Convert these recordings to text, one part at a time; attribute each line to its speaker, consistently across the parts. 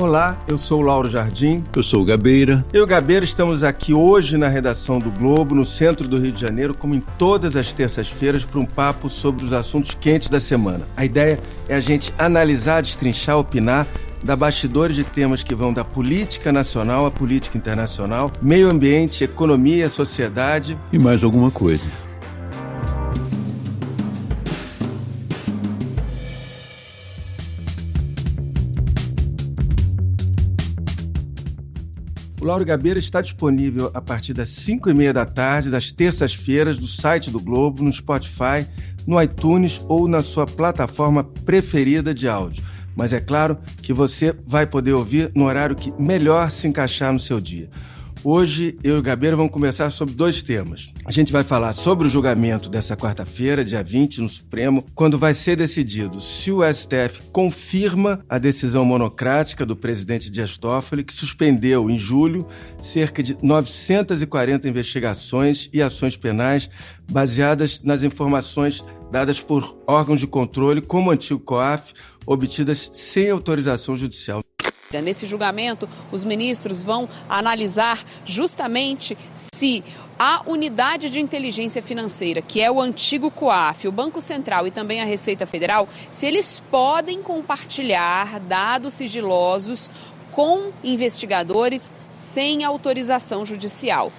Speaker 1: Olá, eu sou o Lauro Jardim.
Speaker 2: Eu sou o Gabeira.
Speaker 1: Eu e o Gabeira estamos aqui hoje na redação do Globo, no centro do Rio de Janeiro, como em todas as terças-feiras, para um papo sobre os assuntos quentes da semana. A ideia é a gente analisar, destrinchar, opinar, dar bastidores de temas que vão da política nacional à política internacional, meio ambiente, economia, sociedade...
Speaker 2: E mais alguma coisa.
Speaker 1: O Lauro Gabeira está disponível a partir das 5h30 da tarde, das terças-feiras, no site do Globo, no Spotify, no iTunes ou na sua plataforma preferida de áudio. Mas é claro que você vai poder ouvir no horário que melhor se encaixar no seu dia. Hoje, eu e o Gabeira vamos conversar sobre dois temas. A gente vai falar sobre o julgamento dessa quarta-feira, dia 20, no Supremo, quando vai ser decidido se o STF confirma a decisão monocrática do presidente Dias Toffoli, que suspendeu em julho cerca de 940 investigações e ações penais baseadas nas informações dadas por órgãos de controle, como o antigo COAF, obtidas sem autorização judicial.
Speaker 3: Nesse julgamento, os ministros vão analisar justamente se a unidade de inteligência financeira, que é o antigo COAF, o Banco Central e também a Receita Federal, se eles podem compartilhar dados sigilosos com investigadores sem autorização judicial.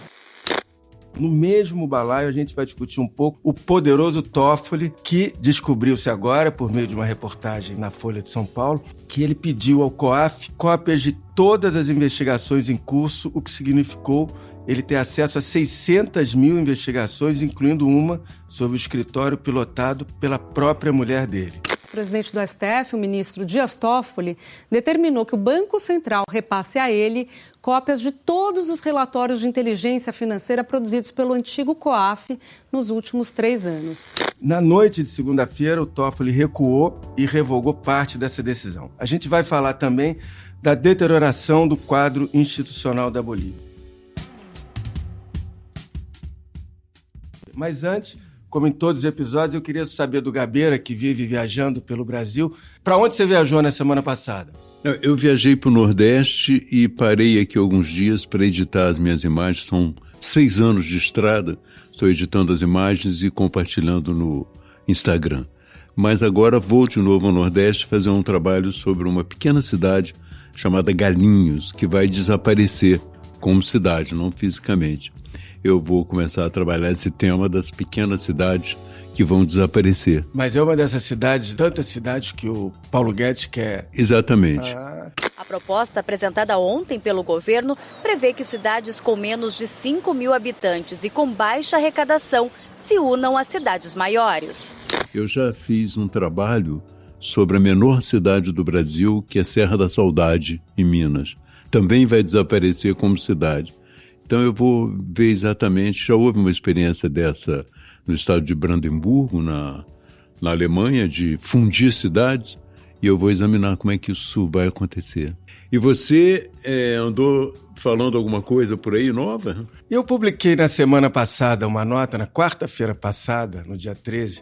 Speaker 1: No mesmo balaio, a gente vai discutir um pouco o poderoso Toffoli, que descobriu-se agora, por meio de uma reportagem na Folha de São Paulo, que ele pediu ao COAF cópias de todas as investigações em curso, o que significou ele ter acesso a 600 mil investigações, incluindo uma sobre o escritório pilotado pela própria mulher dele.
Speaker 4: O presidente do STF, o ministro Dias Toffoli, determinou que o Banco Central repasse a ele cópias de todos os relatórios de inteligência financeira produzidos pelo antigo COAF nos últimos 3 anos.
Speaker 1: Na noite de segunda-feira, o Toffoli recuou e revogou parte dessa decisão. A gente vai falar também da deterioração do quadro institucional da Bolívia. Mas antes, como em todos os episódios, eu queria saber do Gabeira, que vive viajando pelo Brasil. Para onde você viajou na semana passada?
Speaker 2: Eu viajei para o Nordeste e parei aqui alguns dias para editar as minhas imagens. São 6 anos de estrada. Estou editando as imagens e compartilhando no Instagram. Mas agora vou de novo ao Nordeste fazer um trabalho sobre uma pequena cidade chamada Galinhos, que vai desaparecer como cidade, não fisicamente. Eu vou começar a trabalhar esse tema das pequenas cidades que vão desaparecer.
Speaker 1: Mas é uma dessas cidades, tantas cidades que o Paulo Guedes quer...
Speaker 2: Exatamente.
Speaker 5: A proposta apresentada ontem pelo governo prevê que cidades com menos de 5 mil habitantes e com baixa arrecadação se unam a cidades maiores.
Speaker 2: Eu já fiz um trabalho sobre a menor cidade do Brasil, que é Serra da Saudade, em Minas. Também vai desaparecer como cidade. Então eu vou ver exatamente, já houve uma experiência dessa no estado de Brandemburgo, na Alemanha, de fundir cidades, e eu vou examinar como é que isso vai acontecer. E você andou falando alguma coisa por aí nova?
Speaker 1: Eu publiquei na semana passada uma nota, na quarta-feira passada, no dia 13,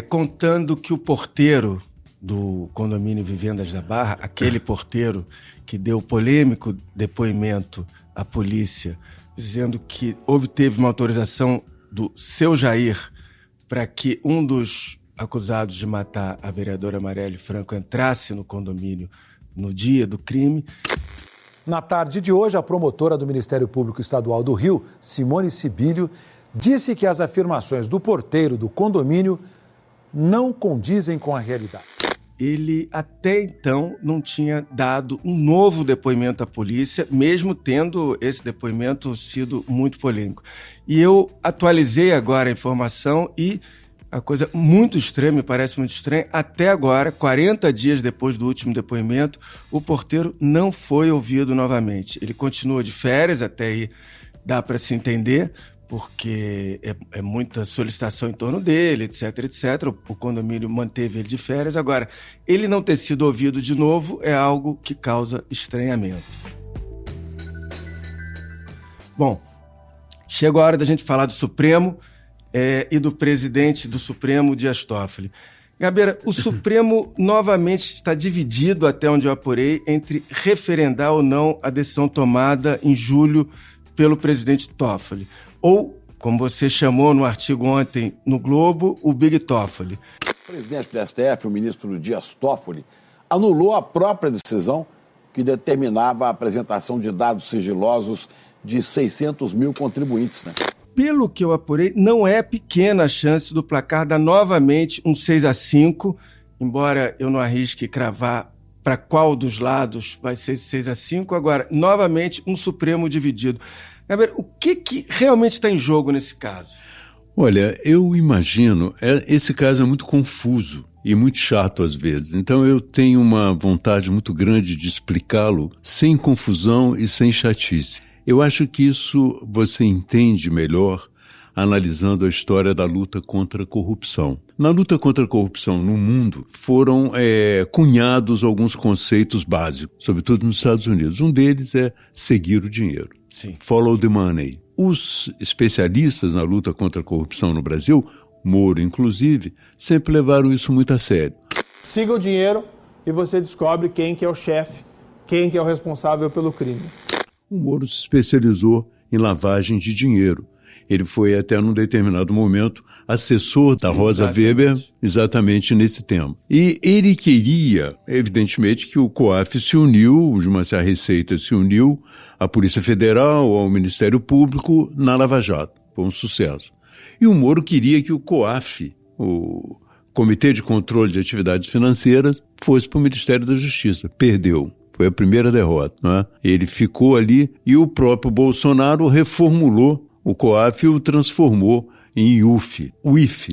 Speaker 1: contando que o porteiro do condomínio Vivendas da Barra, aquele porteiro que deu polêmico depoimento à polícia, dizendo que obteve uma autorização do seu Jair para que um dos acusados de matar a vereadora Marielle Franco entrasse no condomínio no dia do crime.
Speaker 6: Na tarde de hoje, a promotora do Ministério Público Estadual do Rio, Simone Sibilio, disse que as afirmações do porteiro do condomínio não condizem com a realidade.
Speaker 1: Ele até então não tinha dado um novo depoimento à polícia, mesmo tendo esse depoimento sido muito polêmico. E eu atualizei agora a informação e a coisa muito estranha, me parece muito estranha, até agora, 40 dias depois do último depoimento, o porteiro não foi ouvido novamente. Ele continua de férias, até aí dá para se entender, porque é muita solicitação em torno dele, etc, etc. O condomínio manteve ele de férias. Agora, ele não ter sido ouvido de novo é algo que causa estranhamento. Bom, chegou a hora da gente falar do Supremo e do presidente do Supremo, Dias Toffoli. Gabeira, o Supremo novamente está dividido, até onde eu apurei, entre referendar ou não a decisão tomada em julho pelo presidente Toffoli. Ou, como você chamou no artigo ontem no Globo, o Big Toffoli.
Speaker 7: O presidente do STF, o ministro Dias Toffoli, anulou a própria decisão que determinava a apresentação de dados sigilosos de 600 mil contribuintes, né?
Speaker 1: Pelo que eu apurei, não é pequena a chance do placar dar novamente um 6-5, embora eu não arrisque cravar para qual dos lados vai ser esse 6-5. Agora, novamente, um Supremo dividido. Gabriel, o que realmente está em jogo nesse caso?
Speaker 2: Olha, eu imagino, esse caso é muito confuso e muito chato às vezes. Então eu tenho uma vontade muito grande de explicá-lo sem confusão e sem chatice. Eu acho que isso você entende melhor analisando a história da luta contra a corrupção. Na luta contra a corrupção no mundo foram cunhados alguns conceitos básicos, sobretudo nos Estados Unidos. Um deles é seguir o dinheiro.
Speaker 1: Sim.
Speaker 2: Follow the money. Os especialistas na luta contra a corrupção no Brasil, Moro inclusive, sempre levaram isso muito a sério.
Speaker 8: Siga o dinheiro e você descobre quem que é o chefe, quem que é o responsável pelo crime.
Speaker 2: O Moro se especializou em lavagem de dinheiro. Ele foi até num determinado momento assessor da Rosa Weber exatamente nesse tema. E ele queria, evidentemente, que o COAF se uniu, a Receita se uniu à Polícia Federal, ao Ministério Público na Lava Jato. Foi um sucesso. E o Moro queria que o COAF, o Comitê de Controle de Atividades Financeiras, fosse para o Ministério da Justiça. Perdeu. Foi a primeira derrota, né? Ele ficou ali e o próprio Bolsonaro reformulou o COAF e o transformou em UIF,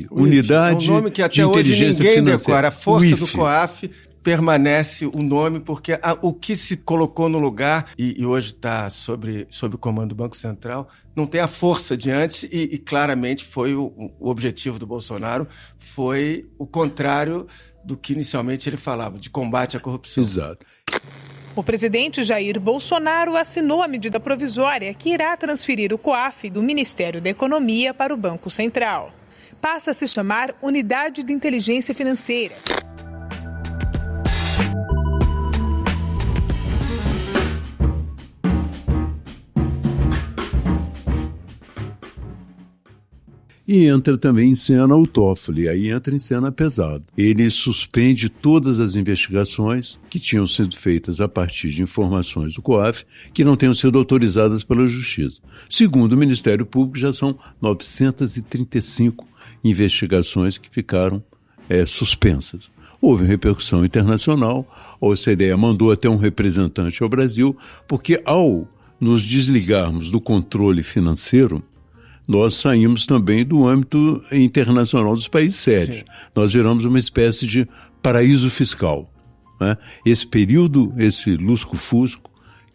Speaker 2: Unidade
Speaker 1: é um nome que até
Speaker 2: de Inteligência
Speaker 1: hoje ninguém
Speaker 2: Financeira.
Speaker 1: Decora. A força
Speaker 2: UIF.
Speaker 1: do COAF permanece o nome, porque o que se colocou no lugar, e hoje está sob o comando do Banco Central, não tem a força de antes, e claramente foi o objetivo do Bolsonaro, foi o contrário do que inicialmente ele falava, de combate à corrupção.
Speaker 2: Exato.
Speaker 9: O presidente Jair Bolsonaro assinou a medida provisória que irá transferir o COAF do Ministério da Economia para o Banco Central. Passa a se chamar Unidade de Inteligência Financeira.
Speaker 2: E entra também em cena o Toffoli, aí entra em cena pesado. Ele suspende todas as investigações que tinham sido feitas a partir de informações do COAF que não tenham sido autorizadas pela Justiça. Segundo o Ministério Público, já são 935 investigações que ficaram suspensas. Houve repercussão internacional, a OCDE mandou até um representante ao Brasil, porque ao nos desligarmos do controle financeiro, nós saímos também do âmbito internacional dos países sérios. Sim. Nós viramos uma espécie de paraíso fiscal, né? Esse período, esse lusco-fusco,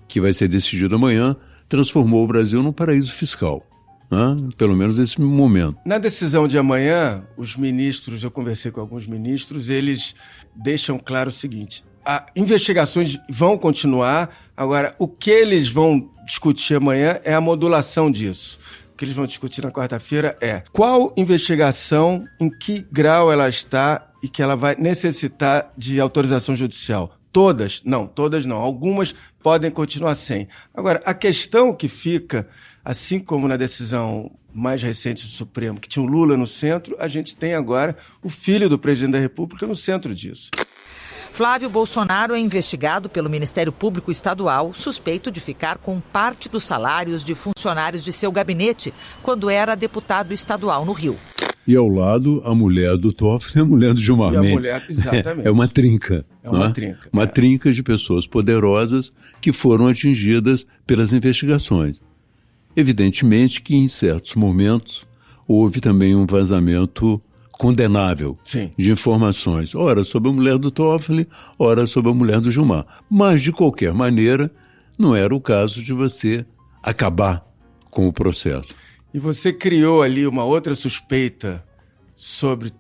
Speaker 2: que vai ser decidido amanhã, transformou o Brasil num paraíso fiscal, né? Pelo menos nesse momento.
Speaker 1: Na decisão de amanhã, os ministros, eu conversei com alguns ministros, eles deixam claro o seguinte: as investigações vão continuar, agora o que eles vão discutir amanhã é a modulação disso. O que eles vão discutir na quarta-feira é qual investigação, em que grau ela está e que ela vai necessitar de autorização judicial. Todas? Não, todas não. Algumas podem continuar sem. Agora, a questão que fica, assim como na decisão mais recente do Supremo, que tinha o Lula no centro, a gente tem agora o filho do presidente da República no centro disso.
Speaker 10: Flávio Bolsonaro é investigado pelo Ministério Público Estadual, suspeito de ficar com parte dos salários de funcionários de seu gabinete, quando era deputado estadual no Rio.
Speaker 2: E ao lado, a mulher do Toffoli e a mulher do Gilmar Mendes.
Speaker 1: Exatamente.
Speaker 2: É uma trinca.
Speaker 1: É uma trinca.
Speaker 2: Uma trinca de pessoas poderosas que foram atingidas pelas investigações. Evidentemente que em certos momentos houve também um vazamento condenável.
Speaker 1: Sim.
Speaker 2: De informações, ora sobre a mulher do Toffoli, ora sobre a mulher do Gilmar. Mas, de qualquer maneira, não era o caso de você acabar com o processo.
Speaker 1: E você criou ali uma outra suspeita sobre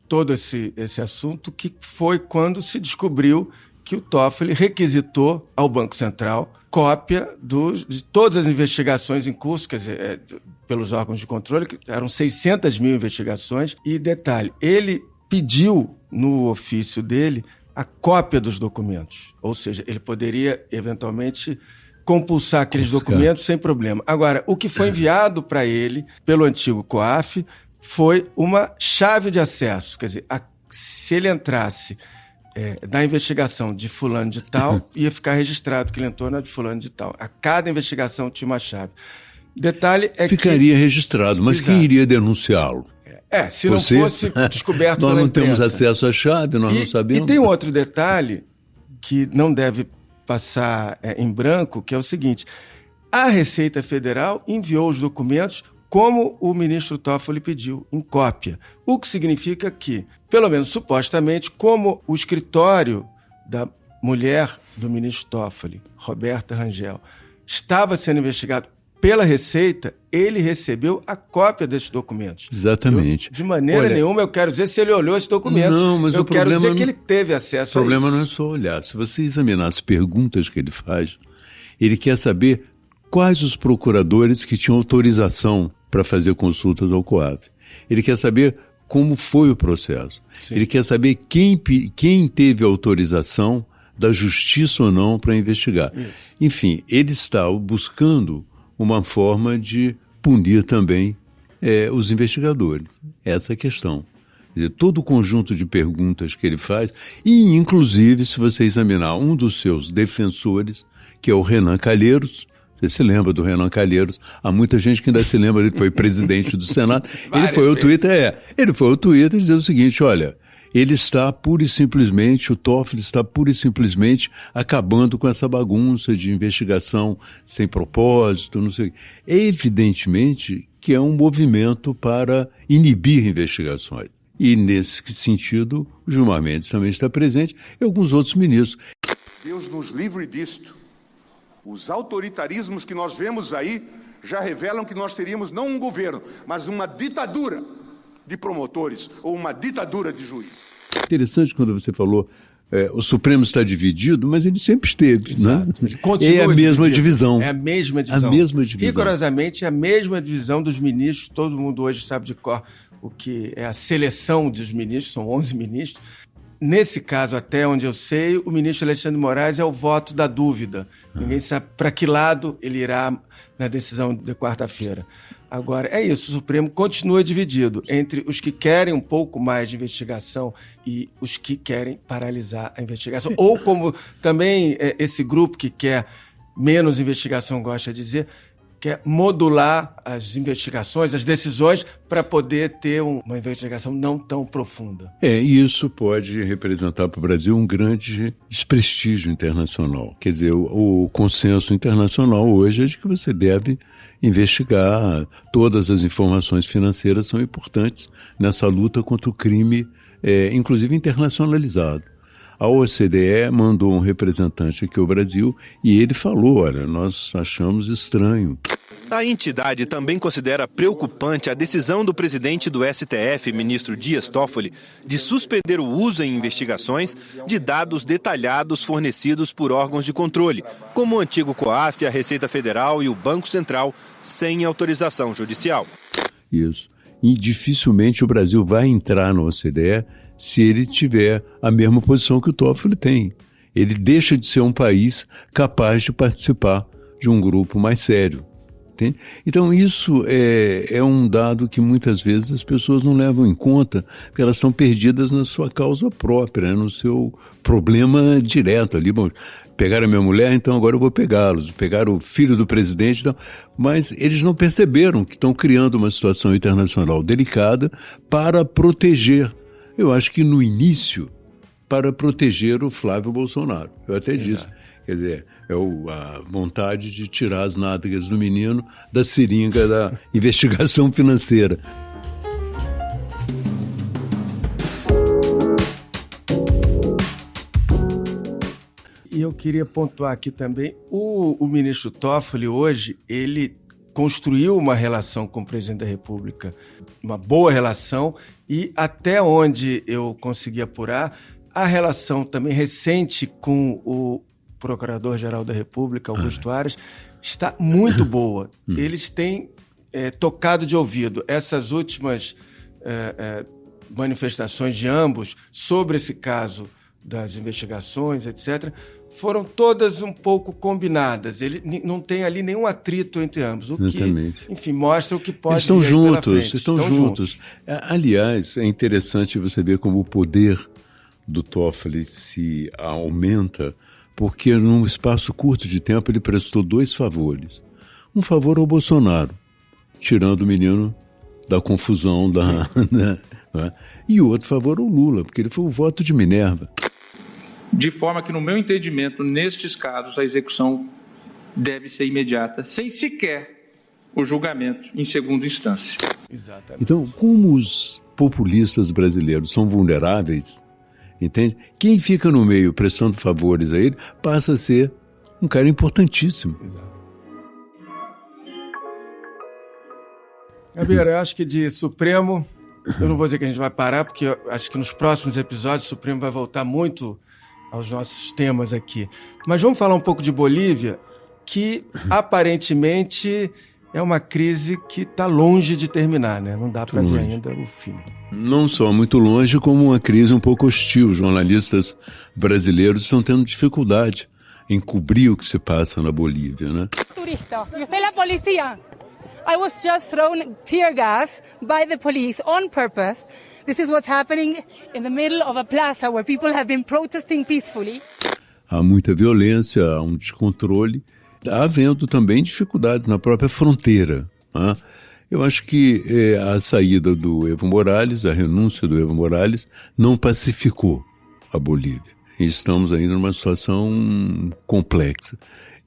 Speaker 1: todo esse assunto, que foi quando se descobriu que o Toffoli requisitou ao Banco Central cópia de todas as investigações em curso, quer dizer, pelos órgãos de controle, que eram 600 mil investigações. E detalhe, ele pediu no ofício dele a cópia dos documentos. Ou seja, ele poderia, eventualmente, compulsar aqueles documentos sem problema. Agora, o que foi enviado para ele pelo antigo COAF foi uma chave de acesso. Quer dizer, se ele entrasse na investigação de fulano de tal, ia ficar registrado que ele entrou na de fulano de tal. A cada investigação tinha uma chave. Detalhe é
Speaker 2: Ficaria registrado, mas
Speaker 1: Exato.
Speaker 2: quem iria denunciá-lo?
Speaker 1: Se não fosse descoberto pela
Speaker 2: Nós não
Speaker 1: imprensa.
Speaker 2: temos acesso à chave, nós não sabemos.
Speaker 1: E tem um outro detalhe que não deve passar em branco, que é o seguinte: a Receita Federal enviou os documentos como o ministro Toffoli pediu, em cópia. O que significa que, pelo menos supostamente, como o escritório da mulher do ministro Toffoli, Roberta Rangel, estava sendo investigado pela Receita, ele recebeu a cópia desses documentos.
Speaker 2: Exatamente.
Speaker 1: De maneira nenhuma eu quero dizer se ele olhou esses documentos.
Speaker 2: Não, mas
Speaker 1: eu quero dizer que ele teve acesso a isso.
Speaker 2: O problema não é só olhar. Se você examinar as perguntas que ele faz, ele quer saber quais os procuradores que tinham autorização para fazer consultas ao COAF. Ele quer saber como foi o processo. Sim. Ele quer saber quem teve autorização da justiça ou não para investigar. Isso. Enfim, ele está buscando uma forma de punir também os investigadores. Essa é a questão. Quer dizer, todo o conjunto de perguntas que ele faz, e inclusive, se você examinar um dos seus defensores, que é o Renan Calheiros, você se lembra do Renan Calheiros? Há muita gente que ainda se lembra, ele foi presidente do Senado. Ele foi ao Twitter dizer o seguinte: olha, ele está pura e simplesmente, o Toffoli está pura e simplesmente acabando com essa bagunça de investigação sem propósito, não sei o quê. Evidentemente que é um movimento para inibir investigações. E nesse sentido, o Gilmar Mendes também está presente e alguns outros ministros.
Speaker 11: Deus nos livre disto. Os autoritarismos que nós vemos aí já revelam que nós teríamos não um governo, mas uma ditadura de promotores ou uma ditadura de juízes.
Speaker 2: Interessante quando você falou, o Supremo está dividido, mas ele sempre esteve, né?
Speaker 1: Ele continua
Speaker 2: a mesma divisão.
Speaker 1: É a mesma divisão.
Speaker 2: A mesma divisão.
Speaker 1: Rigorosamente, é a mesma divisão dos ministros. Todo mundo hoje sabe de cor o que é a seleção dos ministros, são 11 ministros. Nesse caso, até onde eu sei, o ministro Alexandre de Moraes é o voto da dúvida. Ninguém sabe para que lado ele irá na decisão de quarta-feira. Agora, é isso, o Supremo continua dividido entre os que querem um pouco mais de investigação e os que querem paralisar a investigação. Ou como também esse grupo que quer menos investigação gosta de dizer, quer modular as investigações, as decisões, para poder ter uma investigação não tão profunda.
Speaker 2: E isso pode representar para o Brasil um grande desprestígio internacional. Quer dizer, o consenso internacional hoje é de que você deve investigar. Todas as informações financeiras são importantes nessa luta contra o crime, inclusive internacionalizado. A OCDE mandou um representante aqui ao Brasil e ele falou, olha, nós achamos estranho.
Speaker 12: A entidade também considera preocupante a decisão do presidente do STF, ministro Dias Toffoli, de suspender o uso em investigações de dados detalhados fornecidos por órgãos de controle, como o antigo COAF, a Receita Federal e o Banco Central, sem autorização judicial.
Speaker 2: Isso. E dificilmente o Brasil vai entrar na OCDE se ele tiver a mesma posição que o Toffoli tem. Ele deixa de ser um país capaz de participar de um grupo mais sério. Entende? Então isso é um dado que muitas vezes as pessoas não levam em conta, porque elas estão perdidas na sua causa própria, no seu problema direto ali. Bom, pegaram a minha mulher, então agora eu vou pegá-los. Pegaram o filho do presidente, então... Mas eles não perceberam que estão criando uma situação internacional delicada para proteger. Eu acho que no início, para proteger o Flávio Bolsonaro. Eu até disse, quer dizer, a vontade de tirar as nádegas do menino da seringa da investigação financeira.
Speaker 1: E eu queria pontuar aqui também, o ministro Toffoli hoje, ele construiu uma relação com o presidente da República, uma boa relação, e até onde eu consegui apurar, a relação também recente com o Procurador-Geral da República, Augusto Aras, está muito boa. Eles têm tocado de ouvido. Essas últimas manifestações de ambos sobre esse caso das investigações, etc., foram todas um pouco combinadas. Ele não tem ali nenhum atrito entre ambos, o que, enfim, mostra o que pode
Speaker 2: estão
Speaker 1: vir
Speaker 2: juntos,
Speaker 1: pela frente.
Speaker 2: Estão juntos. Aliás, é interessante você ver como o poder do Toffoli se aumenta, porque num espaço curto de tempo ele prestou 2 favores. Um favor ao Bolsonaro, tirando o menino da confusão, e outro favor ao Lula, porque ele foi o voto de Minerva.
Speaker 13: De forma que, no meu entendimento, nestes casos, a execução deve ser imediata, sem sequer o julgamento em segunda instância.
Speaker 1: Exatamente.
Speaker 2: Então, como os populistas brasileiros são vulneráveis, entende? Quem fica no meio prestando favores a ele passa a ser um cara importantíssimo.
Speaker 1: Exato. Gabriel, eu acho que de Supremo, eu não vou dizer que a gente vai parar, porque eu acho que nos próximos episódios o Supremo vai voltar muito aos nossos temas aqui. Mas vamos falar um pouco de Bolívia, que aparentemente é uma crise que está longe de terminar, né? Não dá para ver ainda o fim.
Speaker 2: Não só muito longe, como uma crise um pouco hostil. Jornalistas brasileiros estão tendo dificuldade em cobrir o que se passa na Bolívia, né?
Speaker 14: Turista, e você é a polícia. I was just thrown tear gas by the police on purpose. This is what's happening in the middle of a plaza where people have been protesting peacefully.
Speaker 2: Há muita violência, há um descontrole. Está havendo também dificuldades na própria fronteira. Né? Eu acho que a saída do Evo Morales, a renúncia do Evo Morales, não pacificou a Bolívia. E estamos ainda numa situação complexa.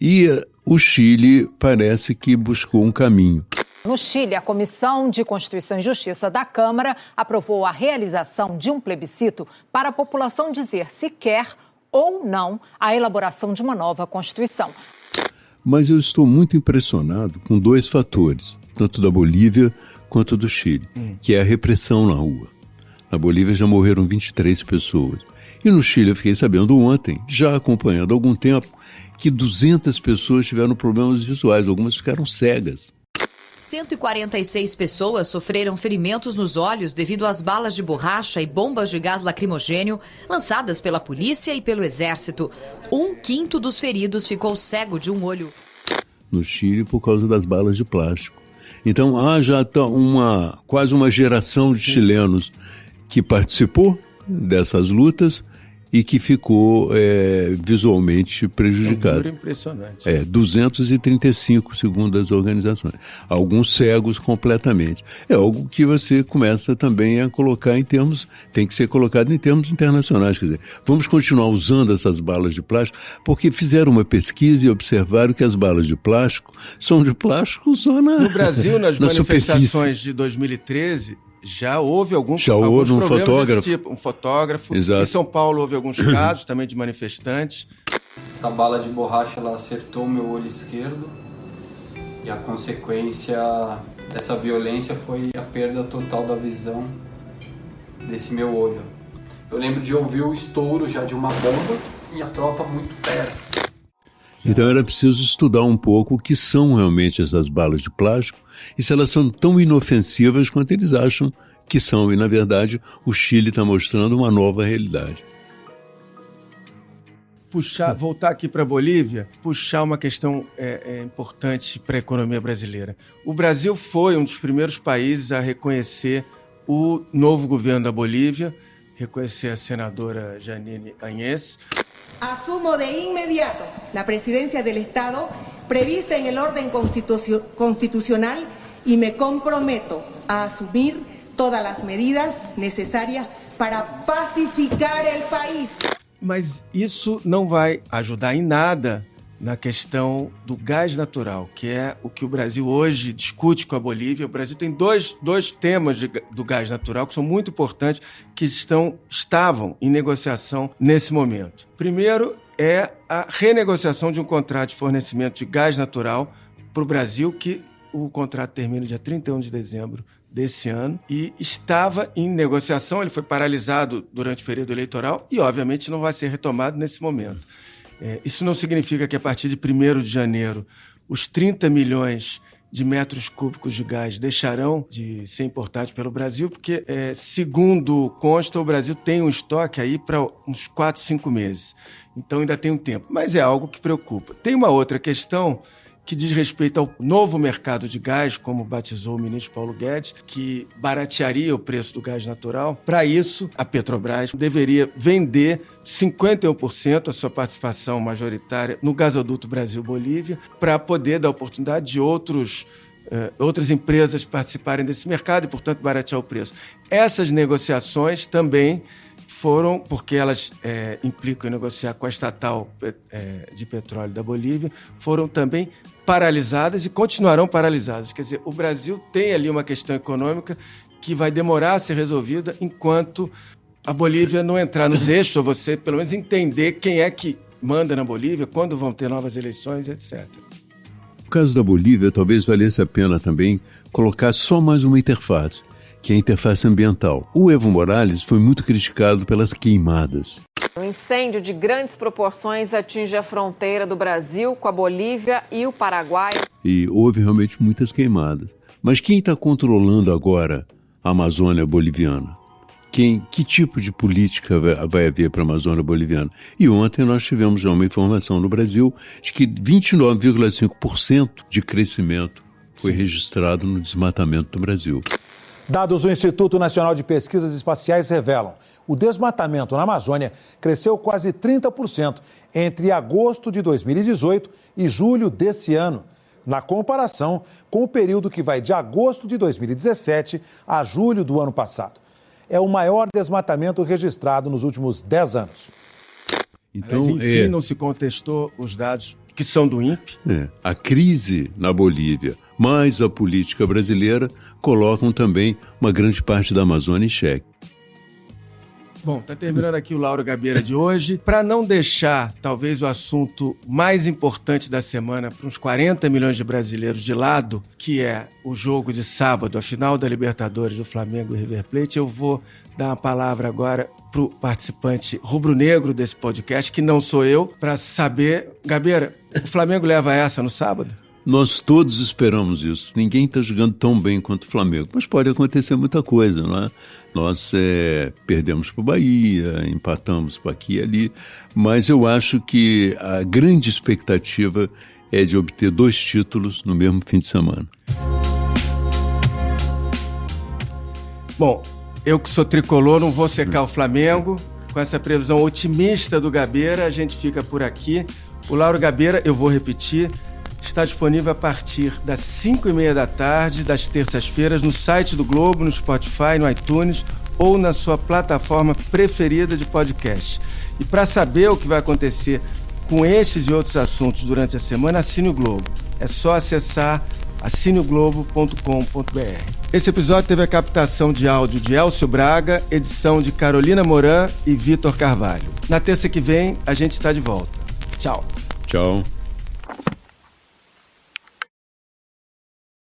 Speaker 2: E o Chile parece que buscou um caminho.
Speaker 10: No Chile, a Comissão de Constituição e Justiça da Câmara aprovou a realização de um plebiscito para a população dizer se quer ou não a elaboração de uma nova Constituição.
Speaker 2: Mas eu estou muito impressionado com 2 fatores, tanto da Bolívia quanto do Chile, que é a repressão na rua. Na Bolívia já morreram 23 pessoas. E no Chile eu fiquei sabendo ontem, já acompanhando há algum tempo, que 200 pessoas tiveram problemas visuais, algumas ficaram cegas.
Speaker 15: 146 pessoas sofreram ferimentos nos olhos devido às balas de borracha e bombas de gás lacrimogênio lançadas pela polícia e pelo exército. 1/5 dos feridos ficou cego de um olho.
Speaker 2: No Chile, por causa das balas de plástico. Então, há já quase uma geração de chilenos que participou dessas lutas e que ficou visualmente prejudicado.
Speaker 1: É um número impressionante.
Speaker 2: 235, segundo as organizações. Alguns cegos completamente. É algo que você começa também a colocar tem que ser colocado em termos internacionais. Quer dizer, vamos continuar usando essas balas de plástico, porque fizeram uma pesquisa e observaram que as balas de plástico são de plástico só
Speaker 1: no Brasil, nas manifestações
Speaker 2: superfície.
Speaker 1: de 2013... Já houve alguns
Speaker 2: um fotógrafo.
Speaker 1: Tipo, um fotógrafo.
Speaker 2: Exato.
Speaker 1: Em São Paulo houve alguns casos também de manifestantes.
Speaker 16: Essa bala de borracha ela acertou o meu olho esquerdo e a consequência dessa violência foi a perda total da visão desse meu olho. Eu lembro de ouvir o estouro já de uma bomba e a tropa muito perto.
Speaker 2: Então era preciso estudar um pouco o que são realmente essas balas de plástico e se elas são tão inofensivas quanto eles acham que são. E, na verdade, o Chile está mostrando uma nova realidade.
Speaker 1: Voltar aqui para a Bolívia, puxar uma questão importante para a economia brasileira. O Brasil foi um dos primeiros países a reconhecer o novo governo da Bolívia, reconhecer a senadora Jeanine Áñez.
Speaker 17: Asumo de inmediato la presidencia del Estado prevista en el orden constitucional y me comprometo a asumir todas las medidas necesarias para pacificar el país.
Speaker 1: Mas isso não vai ajudar em nada na questão do gás natural, que é o que o Brasil hoje discute com a Bolívia. O Brasil tem dois temas do gás natural que são muito importantes, que estavam em negociação nesse momento. Primeiro é a renegociação de um contrato de fornecimento de gás natural para o Brasil, que o contrato termina dia 31 de dezembro desse ano e estava em negociação, ele foi paralisado durante o período eleitoral e, obviamente, não vai ser retomado nesse momento. Isso não significa que, a partir de 1º de janeiro, os 30 milhões de metros cúbicos de gás deixarão de ser importados pelo Brasil, porque, segundo consta, o Brasil tem um estoque aí para uns 4, 5 meses. Então ainda tem um tempo, mas é algo que preocupa. Tem uma outra questão que diz respeito ao novo mercado de gás, como batizou o ministro Paulo Guedes, que baratearia o preço do gás natural. Para isso, a Petrobras deveria vender 51% a sua participação majoritária no gasoduto Brasil-Bolívia, para poder dar oportunidade de outras empresas participarem desse mercado e, portanto, baratear o preço. Essas negociações também foram, porque elas implicam em negociar com a estatal de petróleo da Bolívia, foram também paralisadas e continuarão paralisadas. Quer dizer, o Brasil tem ali uma questão econômica que vai demorar a ser resolvida enquanto a Bolívia não entrar nos eixos, ou você, pelo menos, entender quem é que manda na Bolívia, quando vão ter novas eleições, etc.
Speaker 2: No caso da Bolívia, talvez valesse a pena também colocar só mais uma interface, que é a interface ambiental. O Evo Morales foi muito criticado pelas queimadas.
Speaker 18: Um incêndio de grandes proporções atinge a fronteira do Brasil com a Bolívia e o Paraguai.
Speaker 2: E houve realmente muitas queimadas. Mas quem está controlando agora a Amazônia boliviana? Que tipo de política vai haver para a Amazônia boliviana? E ontem nós tivemos já uma informação no Brasil de que 29,5% de crescimento foi registrado no desmatamento do Brasil.
Speaker 6: Dados do Instituto Nacional de Pesquisas Espaciais revelam: o desmatamento na Amazônia cresceu quase 30% entre agosto de 2018 e julho desse ano, na comparação com o período que vai de agosto de 2017 a julho do ano passado. É o maior desmatamento registrado nos últimos 10 anos.
Speaker 1: Então, mas, enfim, não se contestou os dados que são do INPE.
Speaker 2: A crise na Bolívia, mais a política brasileira, colocam também uma grande parte da Amazônia em xeque.
Speaker 1: Bom, está terminando aqui o Lauro Gabeira de hoje. Para não deixar, talvez, o assunto mais importante da semana para uns 40 milhões de brasileiros de lado, que é o jogo de sábado, a final da Libertadores do Flamengo e River Plate, eu vou dar uma palavra agora para o participante rubro-negro desse podcast, que não sou eu, para saber... Gabeira, o Flamengo leva essa no sábado?
Speaker 2: Nós todos esperamos isso. Ninguém está jogando tão bem quanto o Flamengo, mas pode acontecer muita coisa, não é? Nós perdemos para o Bahia, empatamos para aqui e ali, mas eu acho que a grande expectativa é de obter 2 títulos no mesmo fim de semana.
Speaker 1: Bom, eu que sou tricolor não vou secar o Flamengo. Com essa previsão otimista do Gabeira, a gente fica por aqui. O Lauro Gabeira, eu vou repetir, está disponível a partir das 5h30 da tarde, das terças-feiras, no site do Globo, no Spotify, no iTunes ou na sua plataforma preferida de podcast. E para saber o que vai acontecer com estes e outros assuntos durante a semana, assine o Globo. É só acessar assineoglobo.com.br. Esse episódio teve a captação de áudio de Elcio Braga, edição de Carolina Moran e Vitor Carvalho. Na terça que vem, a gente está de volta. Tchau.
Speaker 2: Tchau.